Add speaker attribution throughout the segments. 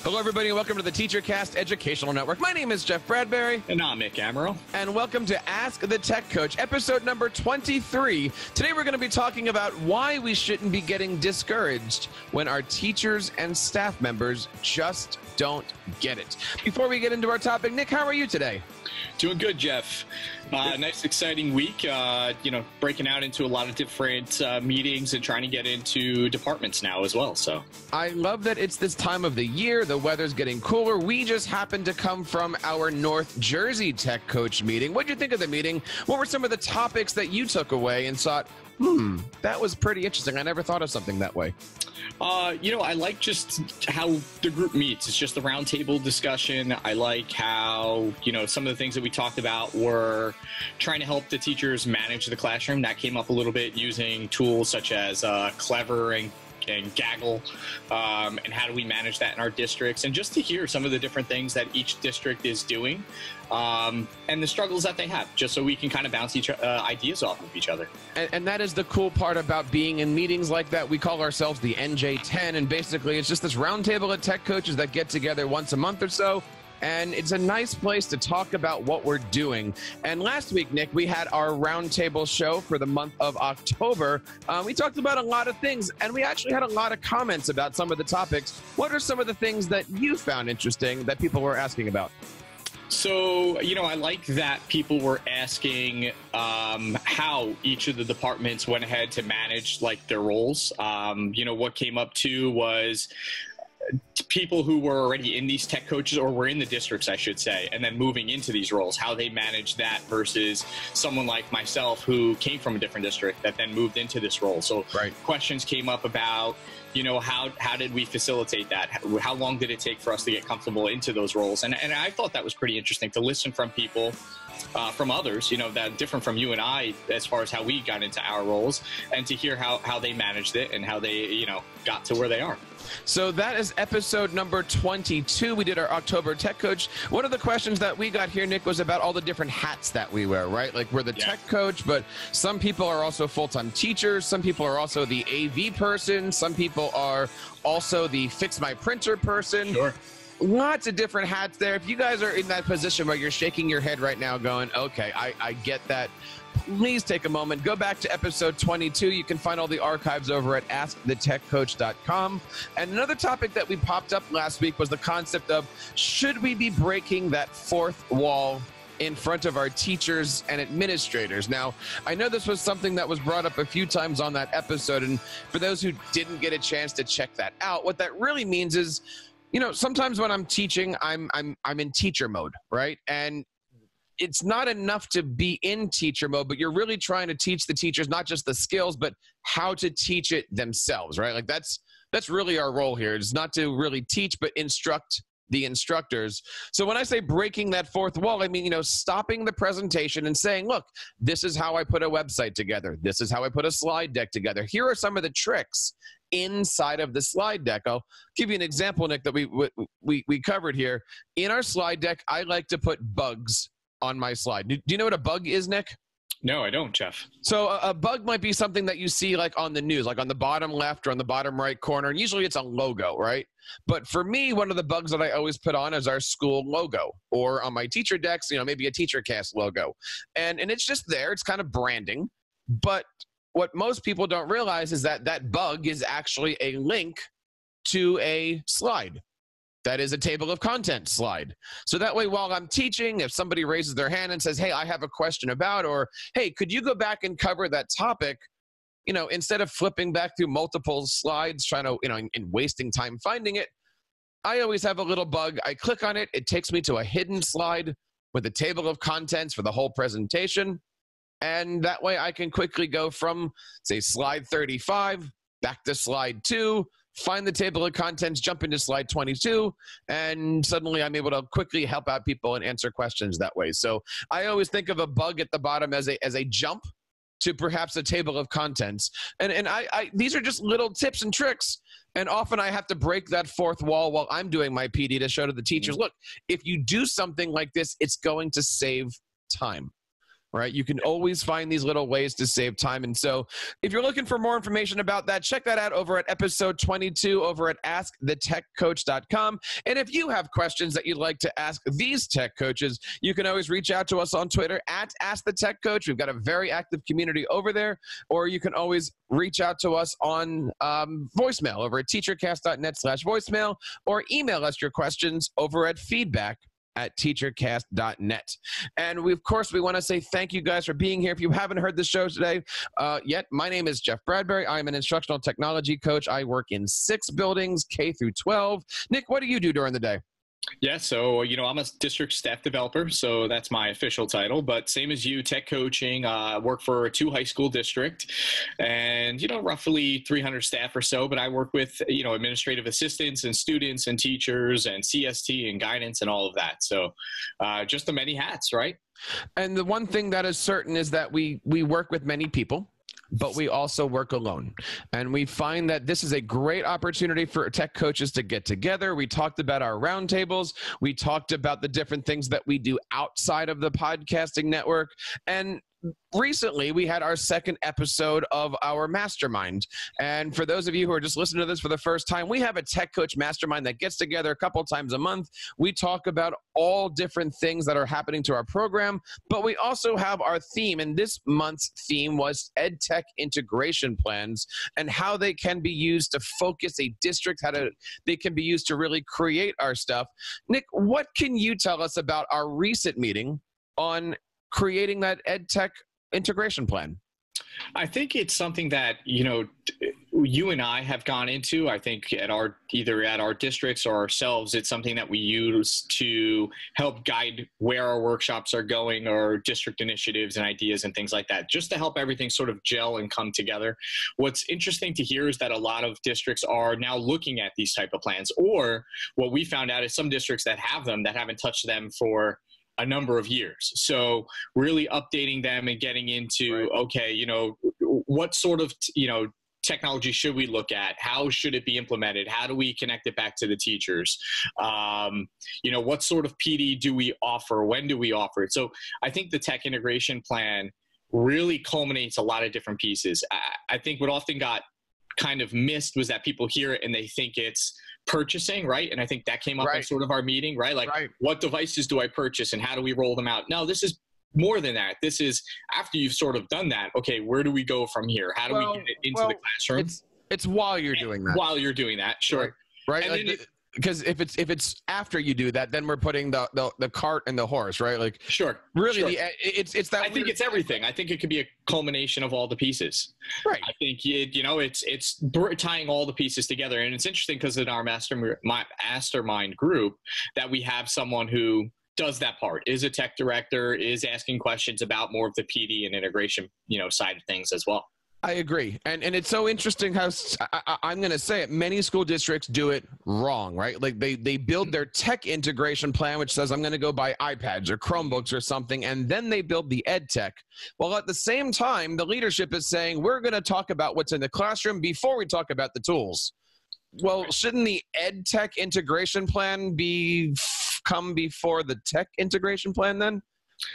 Speaker 1: Hello, everybody, and welcome to the TEACHERCAST Educational Network. My name is Jeff Bradbury.
Speaker 2: And I'm Mick Amaral.
Speaker 1: And welcome to Ask the Tech Coach, episode number 23. Today, we're going to be talking about why we shouldn't be getting discouraged when our teachers and staff members just don't get it. Before we get into our topic, Nick, how are you today?
Speaker 2: Doing good, Jeff. Nice, exciting week, breaking out into a lot of different meetings and trying to get into departments now as well. So
Speaker 1: I love that it's this time of the year. The weather's getting cooler. We just happened to come from our North Jersey Tech Coach meeting. What did you think of the meeting? What were some of the topics that you took away and thought, that was pretty interesting. I never thought of something that way.
Speaker 2: I like just how the group meets. It's just the roundtable discussion. I like how, some of the things that we talked about were trying to help the teachers manage the classroom. That came up a little bit using tools such as Clever and Gaggle, and how do we manage that in our districts, and just to hear some of the different things that each district is doing, and the struggles that they have, just so we can kind of bounce ideas off of each other.
Speaker 1: And that is the cool part about being in meetings like that. We call ourselves the NJ10, and basically it's just this roundtable of tech coaches that get together once a month or so. And it's a nice place to talk about what we're doing. And last week, Nick, we had our roundtable show for the month of October. We talked about a lot of things, and we actually had a lot of comments about some of the topics. What are some of the things that you found interesting that people were asking about?
Speaker 2: So, I like that people were asking how each of the departments went ahead to manage their roles. What came up too was people who were already in these tech coaches, or were in the districts, I should say, and then moving into these roles, how they manage that versus someone like myself who came from a different district that then moved into this role. So questions came up about, how did we facilitate that? How long did it take for us to get comfortable into those roles? And I thought that was pretty interesting to listen from people, from others, that different from you and I, as far as how we got into our roles, and to hear how they managed it and how they, got to where they are.
Speaker 1: So that is episode number 22. We did our October Tech Coach. One of the questions that we got here, Nick, was about all the different hats that we wear, right? Like we're the tech coach, but some people are also full-time teachers. Some people are also the AV person. Some people are also the fix my printer person.
Speaker 2: Sure.
Speaker 1: Lots of different hats there. If you guys are in that position where you're shaking your head right now going, okay, I get that, please take a moment. Go back to episode 22. You can find all the archives over at askthetechcoach.com. And another topic that we popped up last week was the concept of, should we be breaking that fourth wall in front of our teachers and administrators? Now, I know this was something that was brought up a few times on that episode. And for those who didn't get a chance to check that out, what that really means is, sometimes when I'm teaching, I'm in teacher mode, right? And it's not enough to be in teacher mode, but you're really trying to teach the teachers not just the skills, but how to teach it themselves, right? Like that's really our role here. It's not to really teach, but instruct the instructors. So when I say breaking that fourth wall, I mean, stopping the presentation and saying, look, this is how I put a website together. This is how I put a slide deck together. Here are some of the tricks inside of the slide deck. I'll give you an example, Nick, that we covered here. In our slide deck, I like to put bugs on my slide. Do you know what a bug is, Nick?
Speaker 2: No, I don't, Jeff.
Speaker 1: So a bug might be something that you see like on the news, like on the bottom left or on the bottom right corner, and usually it's a logo, right? But for me, one of the bugs that I always put on is our school logo, or on my teacher decks, maybe a TEACHERCAST logo. And it's just there. It's kind of branding. But what most people don't realize is that that bug is actually a link to a slide. That is a table of contents slide. So that way, while I'm teaching, if somebody raises their hand and says, hey, I have a question about, or hey, could you go back and cover that topic? Instead of flipping back through multiple slides, trying to, and wasting time finding it, I always have a little bug. I click on it. It takes me to a hidden slide with a table of contents for the whole presentation. And that way I can quickly go from, say, slide 35 back to slide 2, find the table of contents, jump into slide 22, and suddenly I'm able to quickly help out people and answer questions that way. So I always think of a bug at the bottom as a jump to perhaps a table of contents. And these are just little tips and tricks. And often I have to break that fourth wall while I'm doing my PD to show to the teachers, look, if you do something like this, it's going to save time. right? You can always find these little ways to save time. And so if you're looking for more information about that, check that out over at episode 22 over at askthetechcoach.com. And if you have questions that you'd like to ask these tech coaches, you can always reach out to us on Twitter at AskTheTechCoach. We've got a very active community over there. Or you can always reach out to us on voicemail over at teachercast.net/voicemail, or email us your questions over at feedback@teachercast.net. And we, of course, we want to say thank you guys for being here. If you haven't heard the show today yet, my name is Jeff Bradbury. I'm an instructional technology coach. I work in 6 buildings, K through 12. Nick, what do you do during the day?
Speaker 2: Yeah, so, I'm a district staff developer, so that's my official title. But same as you, tech coaching, work for a 2 high school district and, roughly 300 staff or so. But I work with, administrative assistants and students and teachers and CST and guidance and all of that. So just the many hats, right?
Speaker 1: And the one thing that is certain is that we work with many people, but we also work alone. And we find that this is a great opportunity for tech coaches to get together. We talked about our roundtables. We talked about the different things that we do outside of the podcasting network. And recently, we had our 2nd episode of our mastermind. And for those of you who are just listening to this for the first time, we have a tech coach mastermind that gets together a couple times a month. We talk about all different things that are happening to our program, but we also have our theme. And this month's theme was EdTech integration plans and how they can be used to focus a district, they can be used to really create our stuff. Nick, what can you tell us about our recent meeting on creating that EdTech integration plan?
Speaker 2: I think it's something that, you and I have gone into. I think either at our districts or ourselves, it's something that we use to help guide where our workshops are going or district initiatives and ideas and things like that, just to help everything sort of gel and come together. What's interesting to hear is that a lot of districts are now looking at these type of plans, or what we found out is some districts that have them that haven't touched them for a number of years. So really updating them and getting into, okay, what sort of, technology should we look at? How should it be implemented? How do we connect it back to the teachers? What sort of PD do we offer? When do we offer it? So I think the tech integration plan really culminates a lot of different pieces. I think what often got kind of missed was that people hear it and they think it's purchasing, right? And I think that came up in sort of our meeting, right? Like, what devices do I purchase and how do we roll them out? No, this is more than that. This is after you've sort of done that. Okay, where do we go from here? How do we get it into the classroom?
Speaker 1: It's while you're doing that.
Speaker 2: While you're doing that, sure.
Speaker 1: Right. Like because if it's after you do that, then we're putting the cart and the horse, right? Like,
Speaker 2: sure.
Speaker 1: Really, it's that.
Speaker 2: I think it's everything. I think it could be a culmination of all the pieces.
Speaker 1: Right.
Speaker 2: I think it's tying all the pieces together, and it's interesting because in our mastermind group that we have someone who does that part, is a tech director, is asking questions about more of the PD and integration, side of things as well.
Speaker 1: I agree. And it's so interesting how I'm going to say it. Many school districts do it wrong, right? Like they build their tech integration plan, which says I'm going to go buy iPads or Chromebooks or something. And then they build the ed tech. Well, at the same time, the leadership is saying, we're going to talk about what's in the classroom before we talk about the tools. Well, shouldn't the ed tech integration plan come before the tech integration plan then?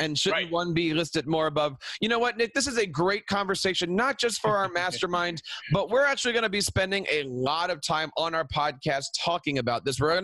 Speaker 1: And shouldn't one be listed more above? You know what, Nick? This is a great conversation, not just for our mastermind, but we're actually going to be spending a lot of time on our podcast talking about this. We're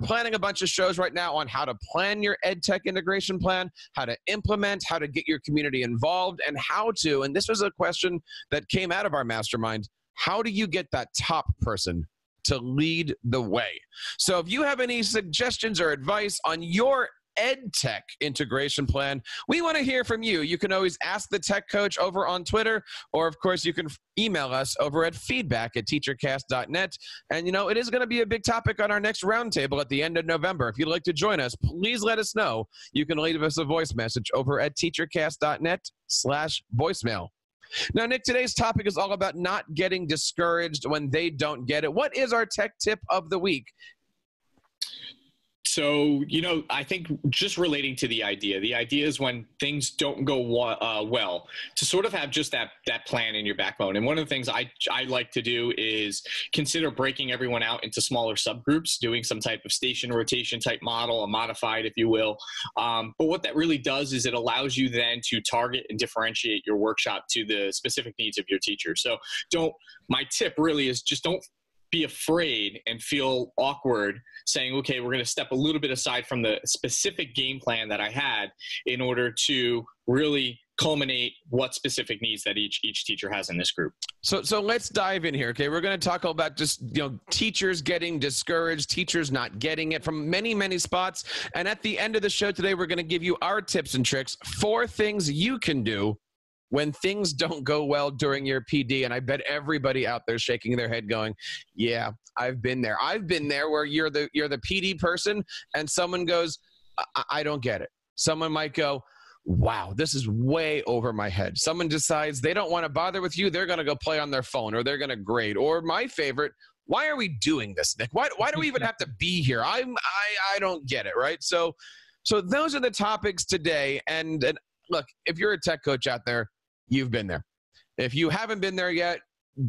Speaker 1: planning a bunch of shows right now on how to plan your ed tech integration plan, how to implement, how to get your community involved, and and this was a question that came out of our mastermind, how do you get that top person to lead the way? So if you have any suggestions or advice on your ed tech integration plan, we want to hear from you. You can always ask the tech coach over on Twitter, or of course you can email us over at feedback@teachercast.net. And it is going to be a big topic on our next roundtable at the end of November. If you'd like to join us, please let us know. You can leave us a voice message over at teachercast.net/voicemail. Now, Nick, today's topic is all about not getting discouraged when they don't get it. What is our tech tip of the week?
Speaker 2: So, I think just relating to the idea is when things don't go well, to sort of have just that plan in your backbone. And one of the things I like to do is consider breaking everyone out into smaller subgroups, doing some type of station rotation type model, a modified, if you will. But what that really does is it allows you then to target and differentiate your workshop to the specific needs of your teacher. So my tip really is just don't be afraid and feel awkward saying, okay, we're going to step a little bit aside from the specific game plan that I had in order to really culminate what specific needs that each teacher has in this group.
Speaker 1: So let's dive in here. Okay. We're going to talk about just, teachers getting discouraged, teachers not getting it from many, many spots. And at the end of the show today, we're going to give you our tips and tricks, 4 things you can do when things don't go well during your PD. And I bet everybody out there shaking their head going, yeah, I've been there. I've been there where you're the PD person and someone goes, I don't get it. Someone might go, wow, this is way over my head. Someone decides they don't want to bother with you. They're going to go play on their phone or they're going to grade. Or my favorite, why are we doing this, Nick? Why do we even have to be here? I don't get it, right? So those are the topics today. And look, if you're a tech coach out there, you've been there. If you haven't been there yet,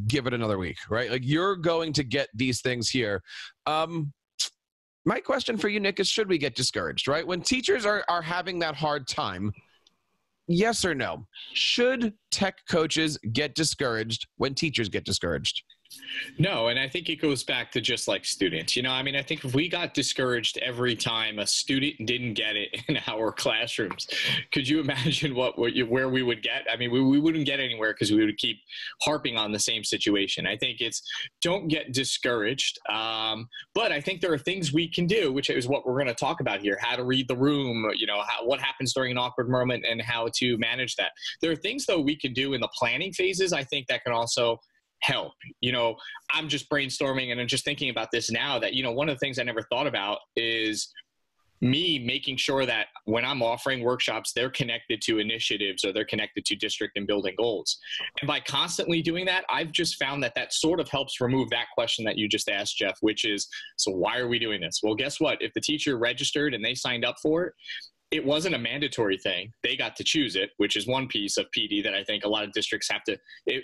Speaker 1: give it another week, right? Like you're going to get these things here. My question for you, Nick, is should we get discouraged, right? When teachers are having that hard time, yes or no? Should tech coaches get discouraged when teachers get discouraged?
Speaker 2: No, and I think it goes back to just like students. I think if we got discouraged every time a student didn't get it in our classrooms, could you imagine where we would get? I mean, we wouldn't get anywhere because we would keep harping on the same situation. I think it's don't get discouraged, but I think there are things we can do, which is what we're going to talk about here: how to read the room, what happens during an awkward moment, and how to manage that. There are things though we can do in the planning phases. I think that can also help. I'm just brainstorming and I'm just thinking about this now that, one of the things I never thought about is me making sure that when I'm offering workshops, they're connected to initiatives or they're connected to district and building goals. And by constantly doing that, I've just found that sort of helps remove that question that you just asked, Jeff, which is, so why are we doing this? Well, guess what? If the teacher registered and they signed up for it, it wasn't a mandatory thing. They got to choose it, which is one piece of PD that I think a lot of districts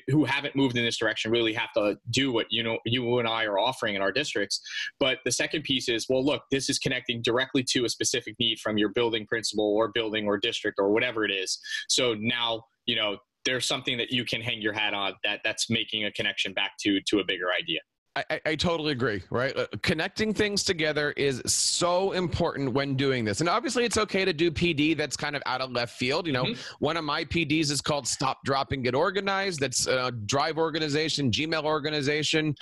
Speaker 2: who haven't moved in this direction really have to do what, you and I are offering in our districts. But the second piece is, well, look, this is connecting directly to a specific need from your building principal or building or district or whatever it is. So now, there's something that you can hang your hat on that's making a connection back to a bigger idea.
Speaker 1: I totally agree, right? Connecting things together is so important when doing this. And obviously it's okay to do PD that's kind of out of left field. One of my PDs is called Stop, Drop, and Get Organized. That's Drive organization, Gmail organization.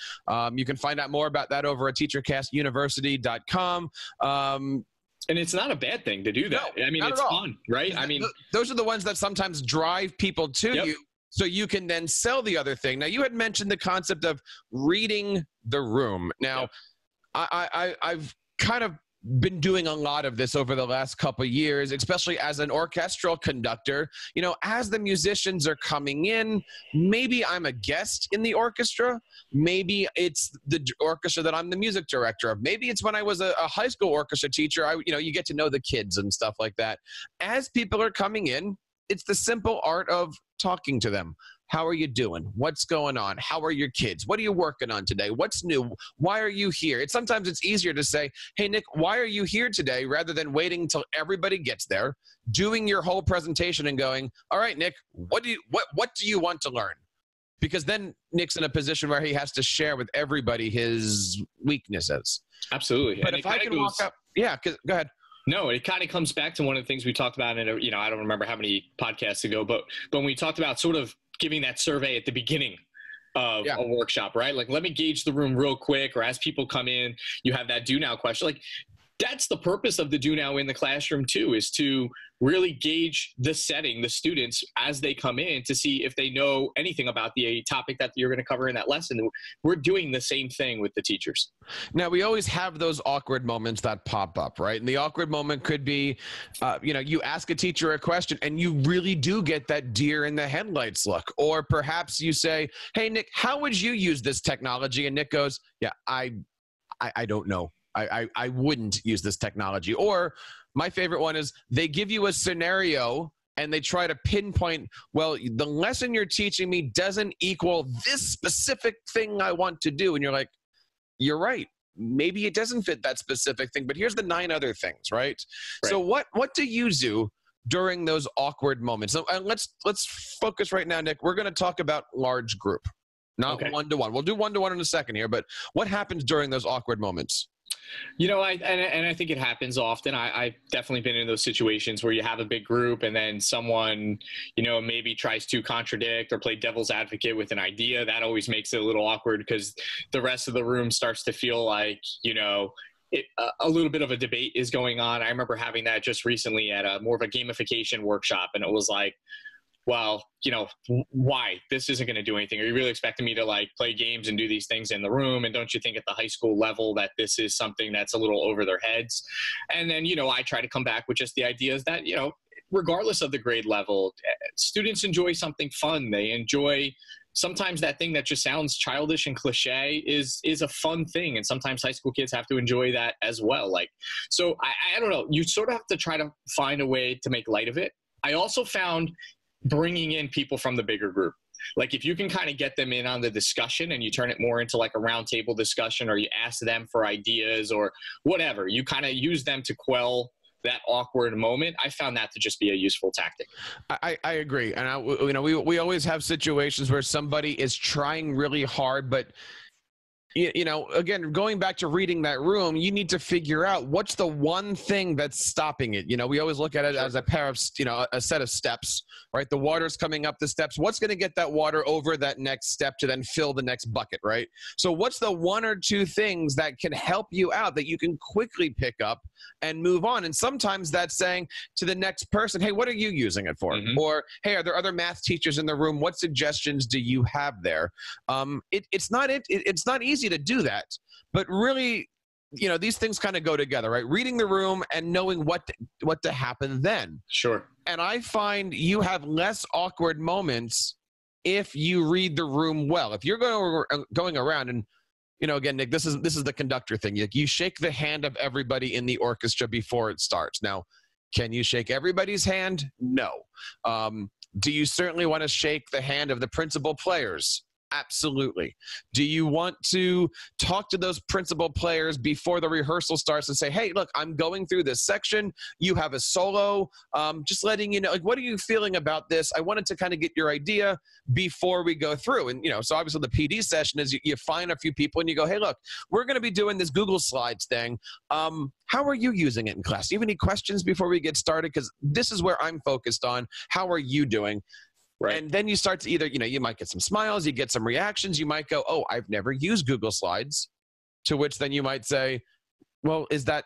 Speaker 1: You can find out more about that over at TEACHERCASTuniversity.com. And
Speaker 2: it's not a bad thing to do that. No, I mean, it's fun, right? I mean,
Speaker 1: those are the ones that sometimes drive people to you. So you can then sell the other thing. Now, you had mentioned the concept of reading the room. Now, I've kind of been doing a lot of this over the last couple of years, especially as an orchestral conductor. As the musicians are coming in, maybe I'm a guest in the orchestra. Maybe it's the orchestra that I'm the music director of. Maybe it's when I was a high school orchestra teacher. You get to know the kids and stuff like that. As people are coming in, it's the simple art of talking to them. How are you doing? What's going on? How are your kids? What are you working on today? What's new? Why are you here? Sometimes it's easier to say, hey, Nick, why are you here today? Rather than waiting until everybody gets there, doing your whole presentation and going, all right, Nick, what do you want to learn? Because then Nick's in a position where he has to share with everybody his weeknesses.
Speaker 2: Absolutely.
Speaker 1: But if I can walk up, go ahead.
Speaker 2: No, it kind of comes back to one of the things we talked about in I don't remember how many podcasts ago, but when we talked about sort of giving that survey at the beginning of a workshop, right? Like, let me gauge the room real quick, or as people come in, you have that do now question. Like, that's the purpose of the do now in the classroom too, is to really gauge the setting, the students as they come in, to see if they know anything about the topic that you're going to cover in that lesson. We're doing the same thing with the teachers.
Speaker 1: Now, we always have those awkward moments that pop up, right? And the awkward moment could be, you ask a teacher a question and you really do get that deer in the headlights look. Or perhaps you say, hey, Nick, how would you use this technology? And Nick goes, yeah, I don't know. I wouldn't use this technology. Or my favorite one is they give you a scenario and they try to pinpoint, well, the lesson you're teaching me doesn't equal this specific thing I want to do. And you're like, you're right. Maybe it doesn't fit that specific thing, but here's the 9 other things, right? So what do you do during those awkward moments? So let's focus right now, Nick. We're going to talk about large group, not one-to-one. We'll do one-to-one in a second here, but what happens during those awkward moments?
Speaker 2: You know, I think it happens often. I've definitely been in those situations where you have a big group and then someone, you know, maybe tries to contradict or play devil's advocate with an idea. That always makes it a little awkward because the rest of the room starts to feel like, you know, a little bit of a debate is going on. I remember having that just recently at a more of a gamification workshop, and it was like, well, you know, why? This isn't going to do anything. Are you really expecting me to like play games and do these things in the room? And don't you think at the high school level that this is something that's a little over their heads? And then, you know, I try to come back with just the ideas that, you know, regardless of the grade level, students enjoy something fun. They enjoy sometimes that thing that just sounds childish and cliche is a fun thing. And sometimes high school kids have to enjoy that as well. Like, so I don't know, you sort of have to try to find a way to make light of it. I also found bringing in people from the bigger group. Like if you can kind of get them in on the discussion and you turn it more into like a roundtable discussion, or you ask them for ideas or whatever, you kind of use them to quell that awkward moment. I found that to just be a useful tactic.
Speaker 1: I agree. And you know, we always have situations where somebody is trying really hard, but you know, again, going back to reading that room, you need to figure out what's the one thing that's stopping it. You know, we always look at it as a pair of, you know, a set of steps, right? The water's coming up the steps. What's going to get that water over that next step to then fill the next bucket, right? So what's the 1 or 2 things that can help you out that you can quickly pick up and move on? And sometimes that's saying to the next person, hey, what are you using it for? Or, hey, are there other math teachers in the room? What suggestions do you have there? It's not easy to do that, but really, you know, these things kind of go together, right? Reading the room and knowing what to happen then.
Speaker 2: Sure.
Speaker 1: And I find you have less awkward moments if you read the room well. If you're going around and, you know, again, Nick, this is the conductor thing. You shake the hand of everybody in the orchestra before it starts. Now, can you shake everybody's hand? No. Do you certainly want to shake the hand of the principal players? Absolutely. Do you want to talk to those principal players before the rehearsal starts and say, hey, look, I'm going through this section. You have a solo. Just letting you know, like, what are you feeling about this? I wanted to kind of get your idea before we go through. And, you know, so obviously the PD session is you find a few people and you go, hey, look, we're going to be doing this Google Slides thing. How are you using it in class? Do you have any questions before we get started? Because this is where I'm focused on. How are you doing? Right. And then you start to either, you know, you might get some smiles, you get some reactions, you might go, oh, I've never used Google Slides, to which then you might say, well, is that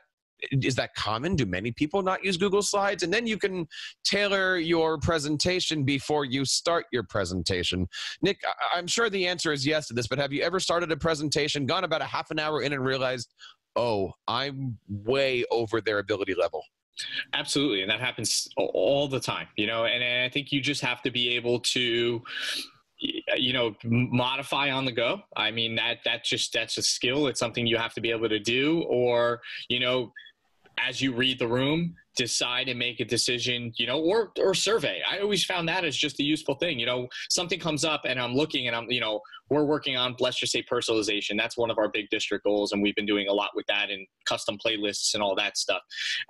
Speaker 1: common? Do many people not use Google Slides? And then you can tailor your presentation before you start your presentation. Nick, I'm sure the answer is yes to this, but have you ever started a presentation, gone about a half an hour in and realized, oh, I'm way over their ability level?
Speaker 2: Absolutely. And that happens all the time, you know, and I think you just have to be able to, you know, modify on the go. I mean, that's a skill. It's something you have to be able to do, or, you know, as you read the room, decide and make a decision, you know, or survey. I always found that as just a useful thing. You know, something comes up and I'm looking and you know, we're working on, let's just say, personalization. That's one of our big district goals. And we've been doing a lot with that and custom playlists and all that stuff.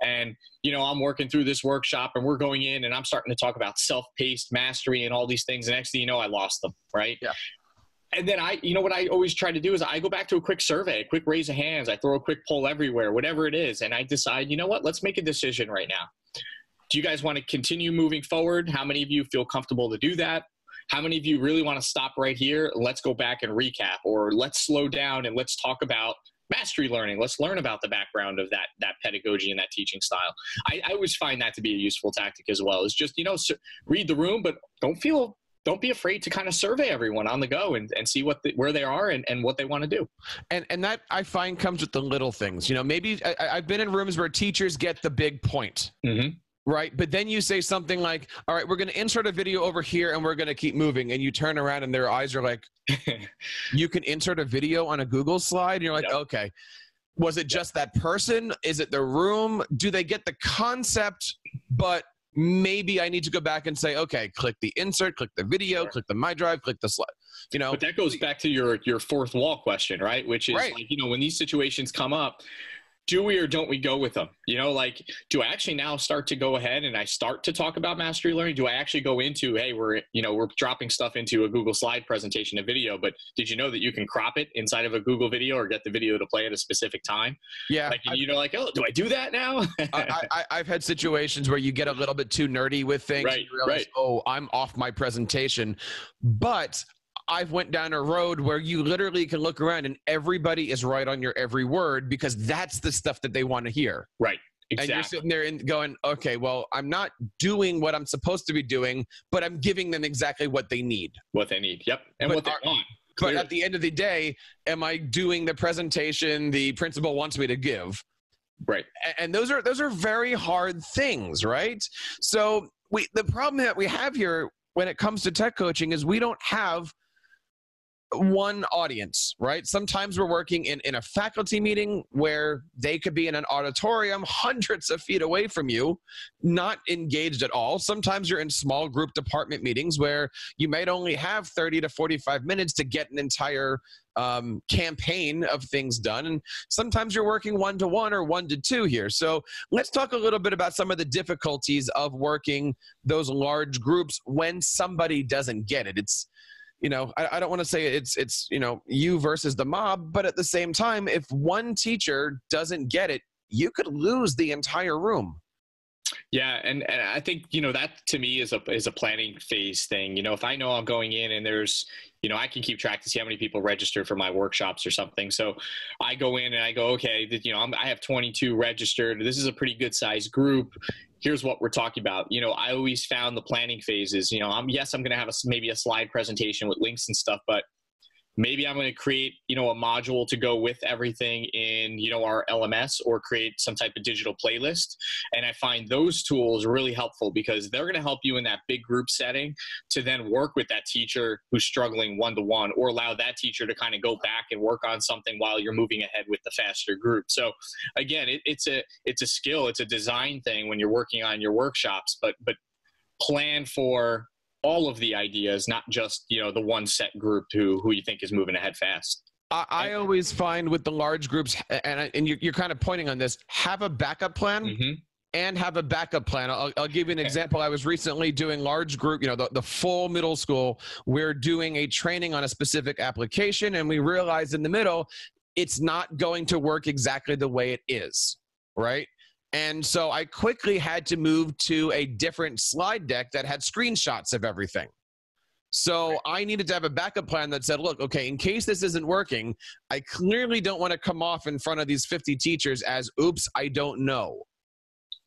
Speaker 2: And, you know, I'm working through this workshop and we're going in and I'm starting to talk about self-paced mastery and all these things. And next thing you know, I lost them. Right. Yeah. And then you know, what I always try to do is I go back to a quick survey, a quick raise of hands. I throw a quick poll everywhere, whatever it is. And I decide, you know what, let's make a decision right now. Do you guys want to continue moving forward? How many of you feel comfortable to do that? How many of you really want to stop right here? Let's go back and recap, or let's slow down and let's talk about mastery learning. Let's learn about the background of that pedagogy and that teaching style. I always find that to be a useful tactic as well. It's just, you know, read the room, but don't be afraid to kind of survey everyone on the go and see where they are and what they want to do.
Speaker 1: And that I find comes with the little things. You know, maybe I've been in rooms where teachers get the big point. Mm-hmm. Right. But then you say something like, all right, we're going to insert a video over here and we're going to keep moving. And you turn around and their eyes are like, you can insert a video on a Google slide. And you're like, yep. Okay. Was it just that person? Is it the room? Do they get the concept, but maybe I need to go back and say, okay, click the insert, click the video, click the My Drive, click the slide. You know,
Speaker 2: but that goes back to your fourth wall question, right? Which is like, you know, when these situations come up, do we or don't we go with them? You know, like, do I actually now start to go ahead and I start to talk about mastery learning? Do I actually go into, hey, we're dropping stuff into a Google slide presentation, a video, but did you know that you can crop it inside of a Google video or get the video to play at a specific time?
Speaker 1: Yeah.
Speaker 2: Like, you know, like, oh, do I do that now?
Speaker 1: I've had situations where you get a little bit too nerdy with things.
Speaker 2: Right,
Speaker 1: and you realize, oh, I'm off my presentation. But I've went down a road where you literally can look around and everybody is right on your every word because that's the stuff that they want to hear.
Speaker 2: Right. Exactly.
Speaker 1: And you're sitting there and going, okay, well, I'm not doing what I'm supposed to be doing, but I'm giving them exactly what they need.
Speaker 2: What they need. Yep. And what they want.
Speaker 1: But at the end of the day, am I doing the presentation the principal wants me to give?
Speaker 2: Right.
Speaker 1: And those are very hard things, right? So the problem that we have here when it comes to tech coaching is we don't have one audience, right? Sometimes we're working in a faculty meeting where they could be in an auditorium hundreds of feet away from you, not engaged at all. Sometimes you're in small group department meetings where you might only have 30 to 45 minutes to get an entire campaign of things done. And sometimes you're working one-to-one or one-to-two here. So let's talk a little bit about some of the difficulties of working those large groups when somebody doesn't get it. It's, you know, I don't want to say it's, you know, you versus the mob, but at the same time, if one teacher doesn't get it, you could lose the entire room.
Speaker 2: Yeah. And I think, you know, that to me is a planning phase thing. You know, if I know I'm going in and there's, you know, I can keep track to see how many people registered for my workshops or something. So I go in and I go, okay, you know, I have 22 registered. This is a pretty good sized group. Here's what we're talking about. You know, I always found the planning phases, you know, I'm going to have maybe a slide presentation with links and stuff, but maybe I'm going to create, you know, a module to go with everything in, you know, our LMS or create some type of digital playlist. And I find those tools really helpful because they're going to help you in that big group setting to then work with that teacher who's struggling one-to-one or allow that teacher to kind of go back and work on something while you're moving ahead with the faster group. So again, it's a skill, it's a design thing when you're working on your workshops, but plan for all of the ideas, not just, you know, the one set group who you think is moving ahead fast.
Speaker 1: I always find with the large groups, and you're kind of pointing on this, have a backup plan and have a backup plan. I'll give you an example. I was recently doing large group, you know, the full middle school. We're doing a training on a specific application, and we realized in the middle, it's not going to work exactly the way it is, right? And so I quickly had to move to a different slide deck that had screenshots of everything. So I needed to have a backup plan that said, look, okay, in case this isn't working, I clearly don't want to come off in front of these 50 teachers as, oops, I don't know.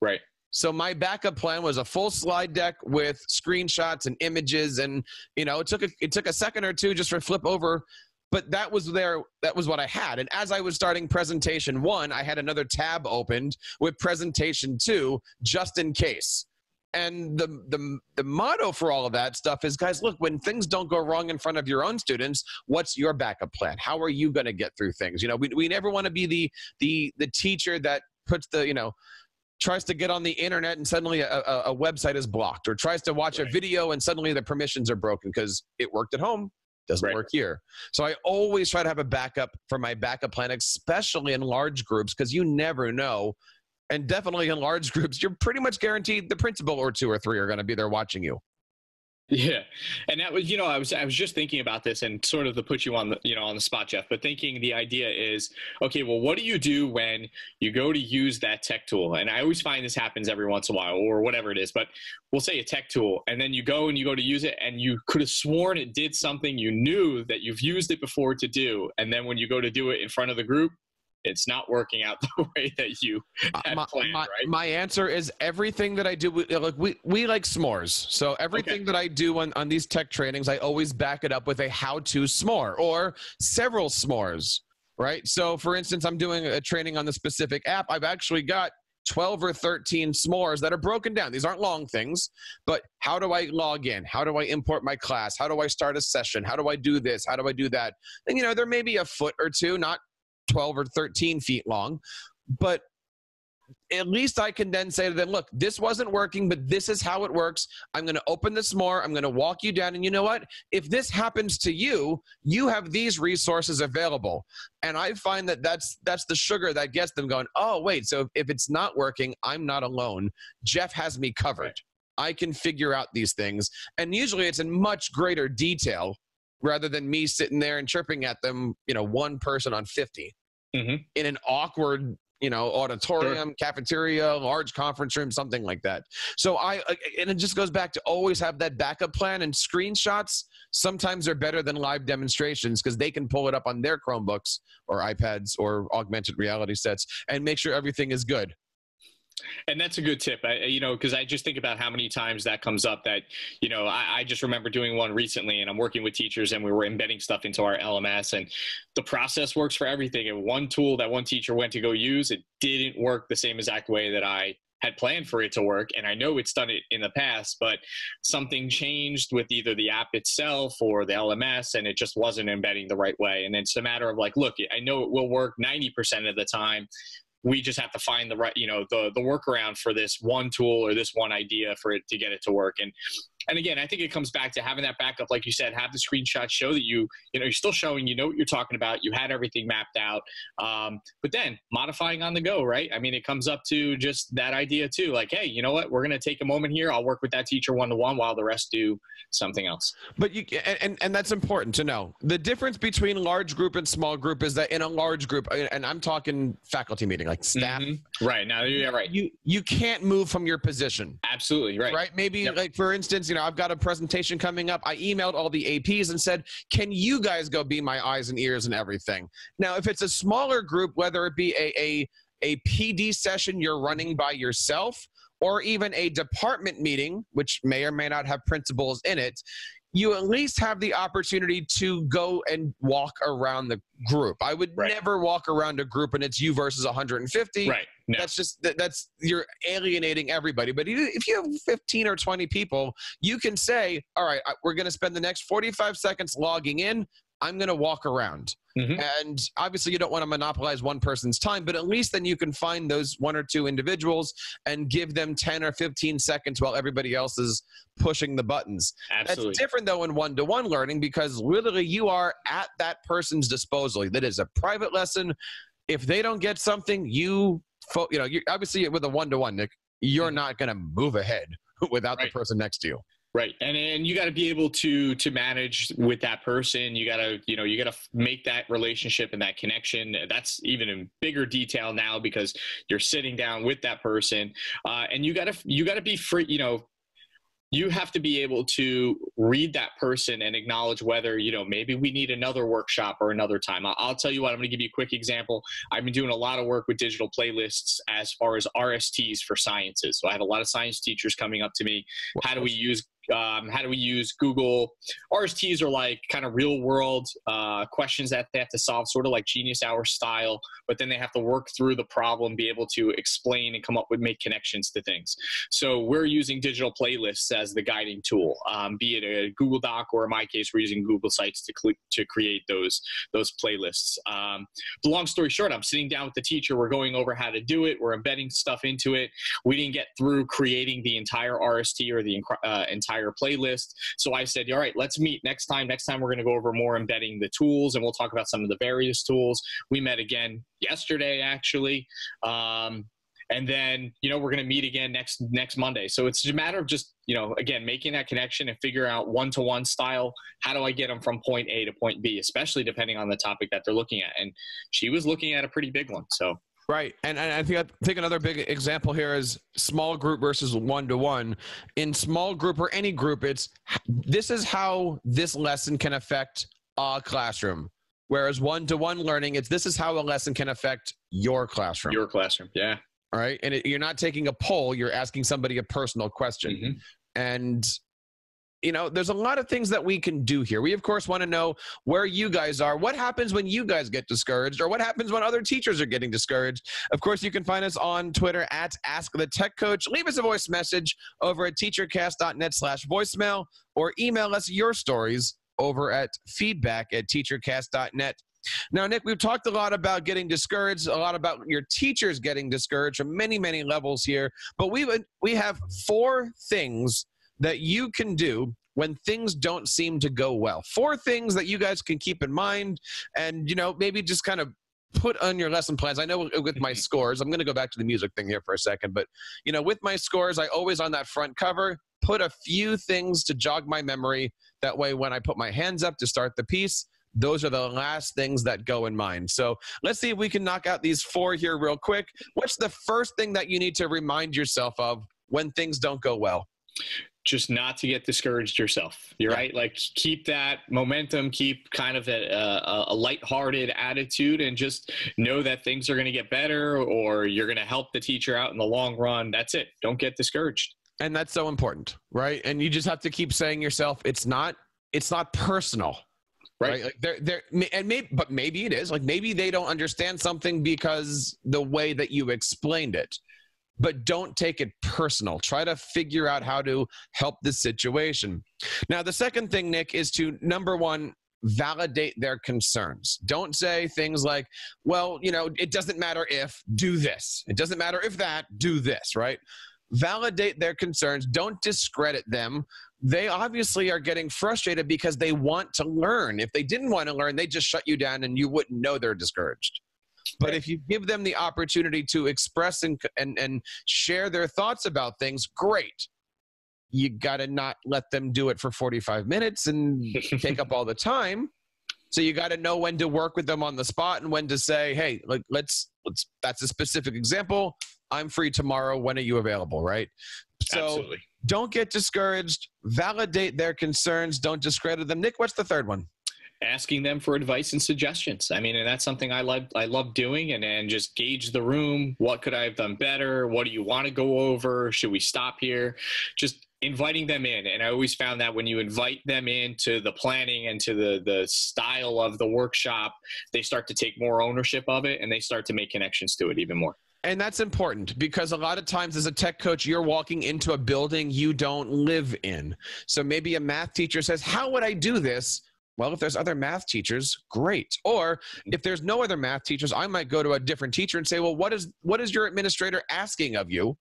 Speaker 2: Right.
Speaker 1: So my backup plan was a full slide deck with screenshots and images. And, you know, it took a second or two just for flip over. But that was what I had. And as I was starting presentation 1, I had another tab opened with presentation 2, just in case. And the motto for all of that stuff is, guys, look, when things don't go wrong in front of your own students, what's your backup plan? How are you going to get through things? You know, we never want to be the teacher that puts tries to get on the internet and suddenly a website is blocked, or tries to watch a video and suddenly the permissions are broken because it worked at home. Doesn't work here. So I always try to have a backup for my backup plan, especially in large groups, because you never know. And definitely in large groups, you're pretty much guaranteed the principal or 2 or 3 are going to be there watching you.
Speaker 2: Yeah. And that was, you know, I was just thinking about this and sort of to put you on the, you know, on the spot, Jeff, but thinking the idea is, okay, well, what do you do when you go to use that tech tool? And I always find this happens every once in a while or whatever it is, but we'll say a tech tool, and then you go to use it and you could have sworn it did something you knew that you've used it before to do. And then when you go to do it in front of the group, it's not working out the way that you had planned, right?
Speaker 1: My answer is everything that I do, we like s'mores. So everything that I do on these tech trainings, I always back it up with a how-to s'more or several s'mores, right? So for instance, I'm doing a training on the specific app. I've actually got 12 or 13 s'mores that are broken down. These aren't long things, but how do I log in? How do I import my class? How do I start a session? How do I do this? How do I do that? And, you know, there may be a foot or two, not 12 or 13 feet long. But at least I can then say to them, look, this wasn't working, but this is how it works. I'm going to open this more. I'm going to walk you down. And you know what? If this happens to you, you have these resources available. And I find that that's the sugar that gets them going, oh, wait, so if it's not working, I'm not alone. Jeff has me covered. I can figure out these things. And usually it's in much greater detail rather than me sitting there and chirping at them, one person on 50 in an awkward auditorium, cafeteria, large conference room, something like that. So and it just goes back to always have that backup plan, and screenshots sometimes are better than live demonstrations because they can pull it up on their Chromebooks or iPads or augmented reality sets and make sure everything is good.
Speaker 2: And that's a good tip, because I just think about how many times that comes up that, I just remember doing one recently, and I'm working with teachers and we were embedding stuff into our LMS, and the process works for everything. And one tool that one teacher went to go use, it didn't work the same exact way that I had planned for it to work. And I know it's done it in the past, but something changed with either the app itself or the LMS, and it just wasn't embedding the right way. And it's a matter of like, look, I know it will work 90% of the time. We just have to find the right, the workaround for this one tool or this one idea for it to get it to work. And again, I think it comes back to having that backup, like you said, have the screenshot show that you're still showing, what you're talking about. You had everything mapped out, but then modifying on the go, right? I mean, it comes up to just that idea too. Like, hey, you know what? We're going to take a moment here. I'll work with that teacher one-to-one while the rest do something else.
Speaker 1: But and that's important to know. The difference between large group and small group is that in a large group, and I'm talking faculty meeting, like staff.
Speaker 2: Right. Now, yeah, right.
Speaker 1: You can't move from your position.
Speaker 2: Absolutely. Right.
Speaker 1: Right. Maybe like, for instance, I've got a presentation coming up. I emailed all the APs and said, can you guys go be my eyes and ears and everything? Now, if it's a smaller group, whether it be a PD session you're running by yourself or even a department meeting, which may or may not have principals in it, you at least have the opportunity to go and walk around the group. I would never walk around a group and it's you versus 150.
Speaker 2: Right. No.
Speaker 1: That's you're alienating everybody. But if you have 15 or 20 people, you can say, all right, we're going to spend the next 45 seconds logging in. I'm going to walk around. And obviously you don't want to monopolize one person's time, but at least then you can find those one or two individuals and give them 10 or 15 seconds while everybody else is pushing the buttons.
Speaker 2: Absolutely.
Speaker 1: That's different though in one-to-one learning because literally you are at that person's disposal. That is a private lesson. If they don't get something, you obviously with a one-to-one, Nick, you're not going to move ahead without the person next to you.
Speaker 2: Right. And you got to be able to manage with that person. You got to make that relationship and that connection. That's even in bigger detail now because you're sitting down with that person. And you got to be free, you have to be able to read that person and acknowledge whether, maybe we need another workshop or another time. I'll tell you what, I'm going to give you a quick example. I've been doing a lot of work with digital playlists as far as RSTs for sciences. So I have a lot of science teachers coming up to me. How do we use Google? RSTs are like kind of real world questions that they have to solve, sort of like Genius Hour style, but then they have to work through the problem, be able to explain and come up with, make connections to things. So we're using digital playlists as the guiding tool, be it a Google Doc or in my case, we're using Google Sites to create those playlists. The long story short, I'm sitting down with the teacher. We're going over how to do it. We're embedding stuff into it. We didn't get through creating the entire RST or the entire playlist. So I said, all right, let's meet next time. Next time we're going to go over more embedding the tools and we'll talk about some of the various tools. We met again yesterday, actually. And then, we're going to meet again next Monday. So it's a matter of just, again, making that connection and figure out one-to-one style. How do I get them from point A to point B, especially depending on the topic that they're looking at. And she was looking at a pretty big one. So.
Speaker 1: Right. And I think another big example here is small group versus one-to-one. In small group or any group, this is how this lesson can affect a classroom. Whereas one-to-one learning, this is how a lesson can affect your classroom.
Speaker 2: Your classroom, yeah.
Speaker 1: All right. And you're not taking a poll, you're asking somebody a personal question. And there's a lot of things that we can do here. We, of course, want to know where you guys are. What happens when you guys get discouraged or what happens when other teachers are getting discouraged? Of course, you can find us on Twitter at AskTheTechCoach. Leave us a voice message over at teachercast.net/voicemail or email us your stories over at feedback@teachercast.net. Now, Nick, we've talked a lot about getting discouraged, a lot about your teachers getting discouraged from many, many levels here, but we have 4 things that you can do when things don't seem to go well. 4 things that you guys can keep in mind and, maybe just kind of put on your lesson plans. I know with my scores, I'm going to go back to the music thing here for a second, but, with my scores, I always on that front cover, put a few things to jog my memory. That way, when I put my hands up to start the piece, those are the last things that go in mind. So let's see if we can knock out these 4 here real quick. What's the first thing that you need to remind yourself of when things don't go well?
Speaker 2: Just not to get discouraged yourself. You're right. Like, keep that momentum, keep kind of a lighthearted attitude, and just know that things are going to get better, or you're going to help the teacher out in the long run. That's it. Don't get discouraged.
Speaker 1: And that's so important, right? And you just have to keep saying yourself, it's not personal. Right. Like but maybe it is. Like, maybe they don't understand something because the way that you explained it. But don't take it personal. Try to figure out how to help the situation. Now, the second thing, Nick, is to, number 1, validate their concerns. Don't say things like, well, it doesn't matter if, do this. It doesn't matter if that, do this, right? Validate their concerns. Don't discredit them. They obviously are getting frustrated because they want to learn. If they didn't want to learn, they'd just shut you down and you wouldn't know they're discouraged. But if you give them the opportunity to express and share their thoughts about things, great. You got to not let them do it for 45 minutes and take up all the time. So you got to know when to work with them on the spot and when to say, hey, like, let's that's a specific example. I'm free tomorrow. When are you available? Right. So absolutely. Don't get discouraged. Validate their concerns. Don't discredit them. Nick, what's the third one?
Speaker 2: Asking them for advice and suggestions. I mean, and that's something I love doing, and just gauge the room. What could I have done better? What do you want to go over? Should we stop here? Just inviting them in. And I always found that when you invite them into the planning and to the style of the workshop, they start to take more ownership of it, and they start to make connections to it even more.
Speaker 1: And that's important because a lot of times as a tech coach, you're walking into a building you don't live in. So maybe a math teacher says, how would I do this? Well, if there's other math teachers, great. Or if there's no other math teachers, I might go to a different teacher and say, well, what is your administrator asking of you?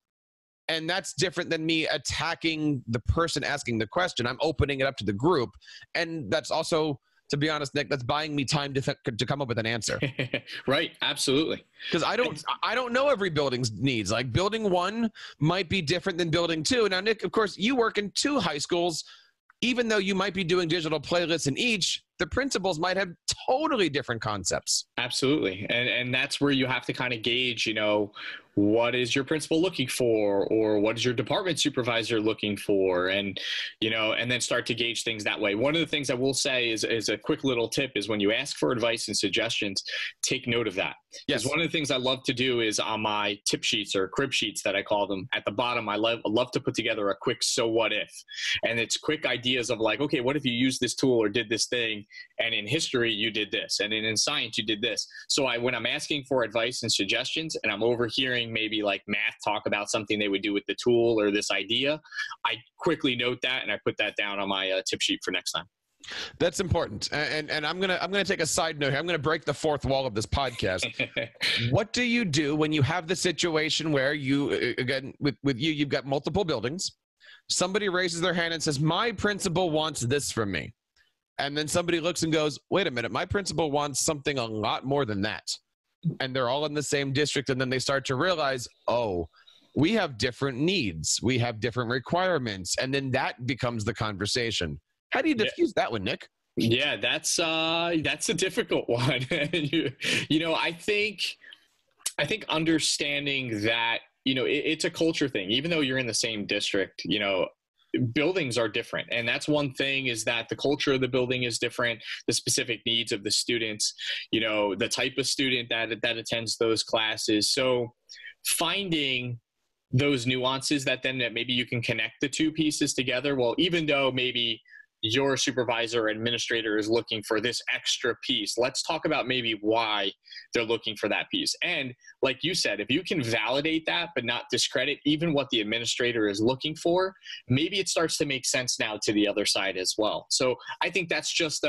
Speaker 1: And that's different than me attacking the person asking the question. I'm opening it up to the group. And that's also, to be honest, Nick, that's buying me time to come up with an answer.
Speaker 2: Right. Absolutely.
Speaker 1: Because I don't know every building's needs. Like, building 1 might be different than building 2. Now, Nick, of course, you work in 2 high schools. Even though you might be doing digital playlists in each, the principals might have totally different concepts.
Speaker 2: Absolutely. And that's where you have to kind of gauge, what is your principal looking for, or what is your department supervisor looking for? And, and then start to gauge things that way. One of the things I will say is a quick little tip is when you ask for advice and suggestions, take note of that. Yes. Because one of the things I love to do is on my tip sheets or crib sheets that I call them, at the bottom, I love to put together a quick so what if. And it's quick ideas of like, okay, what if you used this tool or did this thing, and in history you did this, and in science you did this. So when I'm asking for advice and suggestions and I'm overhearing maybe like math talk about something they would do with the tool or this idea, I quickly note that and I put that down on my tip sheet for next time.
Speaker 1: That's important. And I'm gonna take a side note here. I'm gonna break the fourth wall of this podcast. What do you do when you have the situation where you, again, you've got multiple buildings, somebody raises their hand and says, my principal wants this from me. And then somebody looks and goes, wait a minute, my principal wants something a lot more than that. And they're all in the same district. And then they start to realize, oh, we have different needs. We have different requirements. And then that becomes the conversation. How do you diffuse that one, Nick?
Speaker 2: Yeah, that's a difficult one. I think understanding that, it's a culture thing. Even though you're in the same district, buildings are different. And that's one thing, is that the culture of the building is different, the specific needs of the students, the type of student that attends those classes. So finding those nuances that maybe you can connect the 2 pieces together. Well, even though maybe your supervisor or administrator is looking for this extra piece, let's talk about maybe why they're looking for that piece. And like you said, if you can validate that but not discredit even what the administrator is looking for, maybe it starts to make sense now to the other side as well. So I think that's just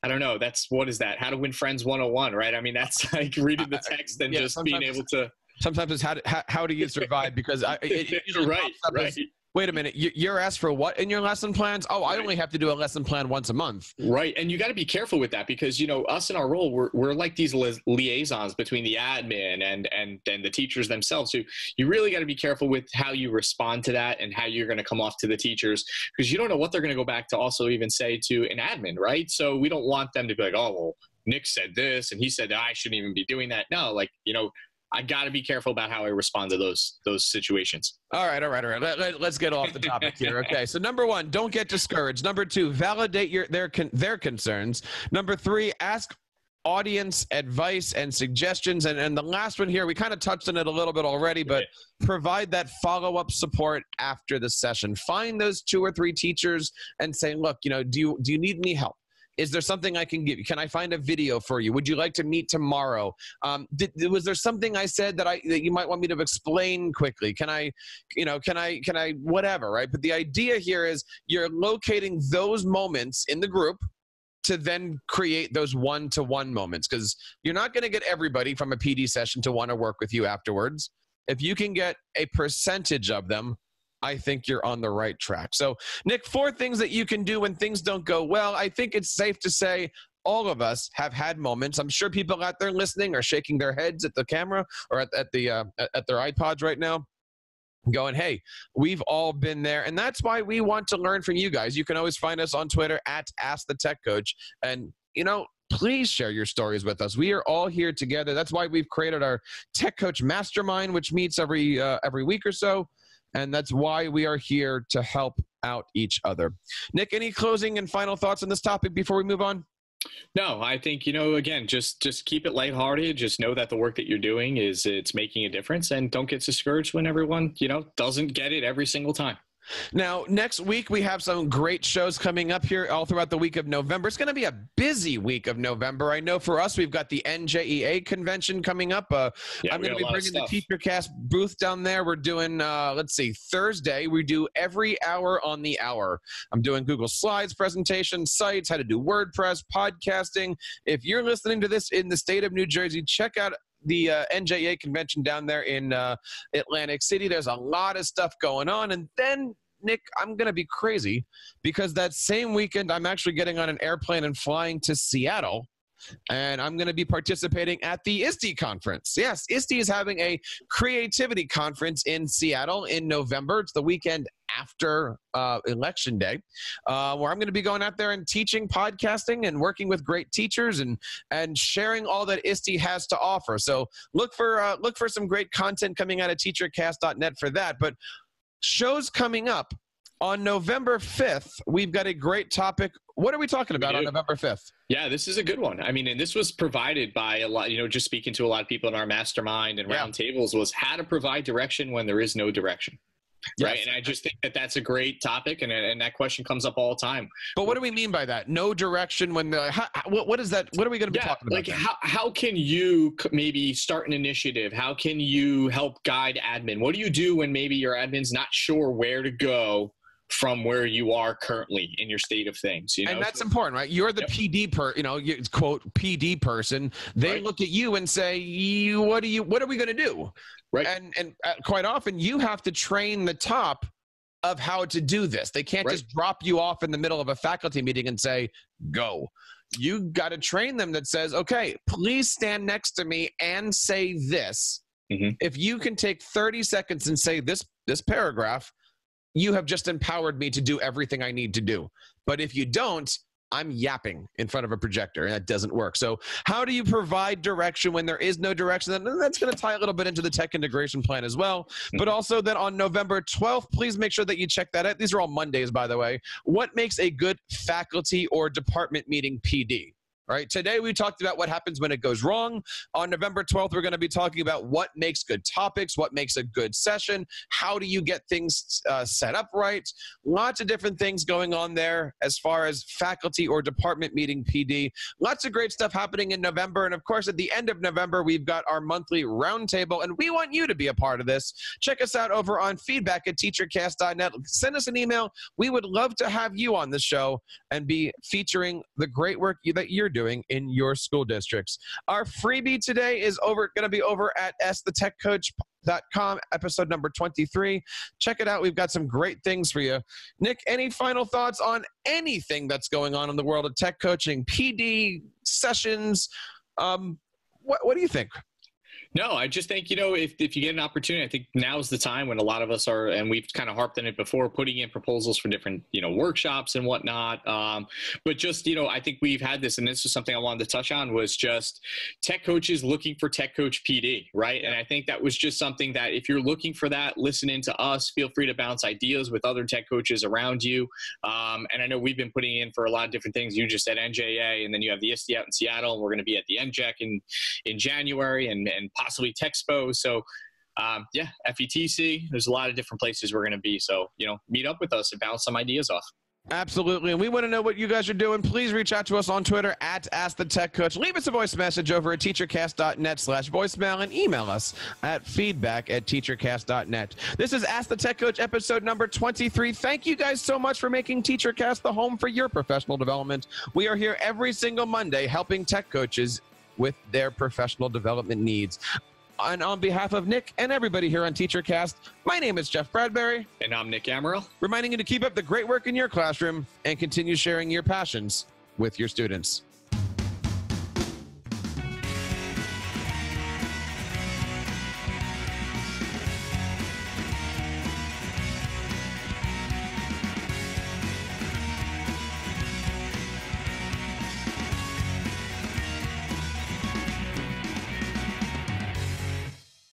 Speaker 2: I don't know. What is that? How to Win Friends 101, right? I mean, that's like reading the text and just being able to.
Speaker 1: Sometimes it's how do you survive, because it usually
Speaker 2: right,
Speaker 1: pops up as, wait a minute, you're asked for what in your lesson plans? Oh, I only have to do a lesson plan once a month.
Speaker 2: Right, and you got to be careful with that, because us in our role, we're like these liaisons between the admin and the teachers themselves. So you really got to be careful with how you respond to that and how you're going to come off to the teachers, because you don't know what they're going to go back to also even say to an admin, right? So we don't want them to be like, oh, well, Nick said this and he said that I shouldn't even be doing that. No, like, I got to be careful about how I respond to those situations.
Speaker 1: All right. Let's get off the topic here. Okay. So number 1, don't get discouraged. Number 2, validate their concerns. Number 3, ask audience advice and suggestions. And the last one here, we kind of touched on it a little bit already, but provide that follow-up support after the session. Find those 2 or 3 teachers and say, look, do you need any help? Is there something I can give you? Can I find a video for you? Would you like to meet tomorrow? Was there something I said that you might want me to explain quickly? Can I whatever, right? But the idea here is you're locating those moments in the group to then create those one-to-one moments, because you're not going to get everybody from a PD session to want to work with you afterwards. If you can get a percentage of them, I think you're on the right track. So, Nick, 4 things that you can do when things don't go well. I think it's safe to say all of us have had moments. I'm sure people out there listening are shaking their heads at the camera or at their iPods right now, going, hey, we've all been there. And that's why we want to learn from you guys. You can always find us on Twitter at @AskTheTechCoach. And, please share your stories with us. We are all here together. That's why we've created our Tech Coach Mastermind, which meets every week or so. And that's why we are here to help out each other. Nick, any closing and final thoughts on this topic before we move on?
Speaker 2: No, I think, again, just keep it lighthearted. Just know that the work that you're doing it's making a difference, and don't get discouraged when everyone, doesn't get it every single time.
Speaker 1: Now, next week, we have some great shows coming up here all throughout the week of November. It's going to be a busy week of November. I know for us, we've got the NJEA convention coming up. I'm going to be bringing the TeacherCast booth down there. We're doing, Thursday. We do every hour on the hour. I'm doing Google Slides presentation, sites, how to do WordPress, podcasting. If you're listening to this in the state of New Jersey, check out the NJA convention down there in Atlantic City. There's a lot of stuff going on. And then, Nick, I'm going to be crazy because that same weekend, I'm actually getting on an airplane and flying to Seattle. And I'm going to be participating at the ISTE conference. Yes, ISTE is having a creativity conference in Seattle in November. It's the weekend after Election Day, where I'm going to be going out there and teaching podcasting and working with great teachers and sharing all that ISTE has to offer. So look for some great content coming out of TeacherCast.net for that. But shows coming up on November 5th, we've got a great topic. What are we talking about on November 5th?
Speaker 2: Yeah, this is a good one. I mean, and this was provided by a lot, just speaking to a lot of people in our mastermind and roundtables, was how to provide direction when there is no direction. Yes. Right. And I just think that that's a great topic. And that question comes up all the time.
Speaker 1: But what do we mean by that? No direction when what is that? What are we going to be talking about?
Speaker 2: Like how can you maybe start an initiative? How can you help guide admin? What do you do when maybe your admin's not sure where to go from where you are currently in your state of things,
Speaker 1: And that's important, right? You're the PD quote PD person. They look at you and say, what are we going to do?
Speaker 2: Right.
Speaker 1: And quite often you have to train the top of how to do this. They can't just drop you off in the middle of a faculty meeting and say, go. You got to train them that says, okay, please stand next to me and say this. Mm-hmm. If you can take 30 seconds and say this paragraph, you have just empowered me to do everything I need to do. But if you don't, I'm yapping in front of a projector, and that doesn't work. So how do you provide direction when there is no direction? And that's going to tie a little bit into the tech integration plan as well. But also then on November 12th, please make sure that you check that out. These are all Mondays, by the way. What makes a good faculty or department meeting PD? All right, today we talked about what happens when it goes wrong. On November 12th, we're going to be talking about what makes good topics, what makes a good session, how do you get things set up right. Lots of different things going on there as far as faculty or department meeting PD. Lots of great stuff happening in November. And of course, at the end of November, we've got our monthly roundtable, and we want you to be a part of this. Check us out over on feedback@teachercast.net. Send us an email. We would love to have you on the show and be featuring the great work that you're doing in your school districts. Our freebie today is going to be over at askthetechcoach.com, episode number 23. Check it out. We've got some great things for you. Nick, any final thoughts on anything that's going on in the world of tech coaching, PD, sessions? What do you think?
Speaker 2: No, I just think, if you get an opportunity, I think now's the time when a lot of us are, and we've kind of harped on it before, putting in proposals for different, workshops and whatnot. But just, I think we've had this, and this is something I wanted to touch on, was just tech coaches looking for tech coach PD, right? And I think that was just something that if you're looking for that, listen in to us, feel free to bounce ideas with other tech coaches around you. And I know we've been putting in for a lot of different things. You just said NJA, and then you have the ISTE out in Seattle, and we're going to be at the NJEC in January, and possibly Texpo. So yeah, FETC, there's a lot of different places we're going to be. So, meet up with us and bounce some ideas off.
Speaker 1: Absolutely. And we want to know what you guys are doing. Please reach out to us on Twitter at AskTheTechCoach. Leave us a voice message over at teachercast.net/voicemail and email us at feedback@teachercast.net. This is Ask the Tech Coach, episode number 23. Thank you guys so much for making TeacherCast the home for your professional development. We are here every single Monday helping tech coaches with their professional development needs. And on behalf of Nick and everybody here on TeacherCast, my name is Jeff Bradbury.
Speaker 2: And I'm Nick Amaral.
Speaker 1: Reminding you to keep up the great work in your classroom and continue sharing your passions with your students.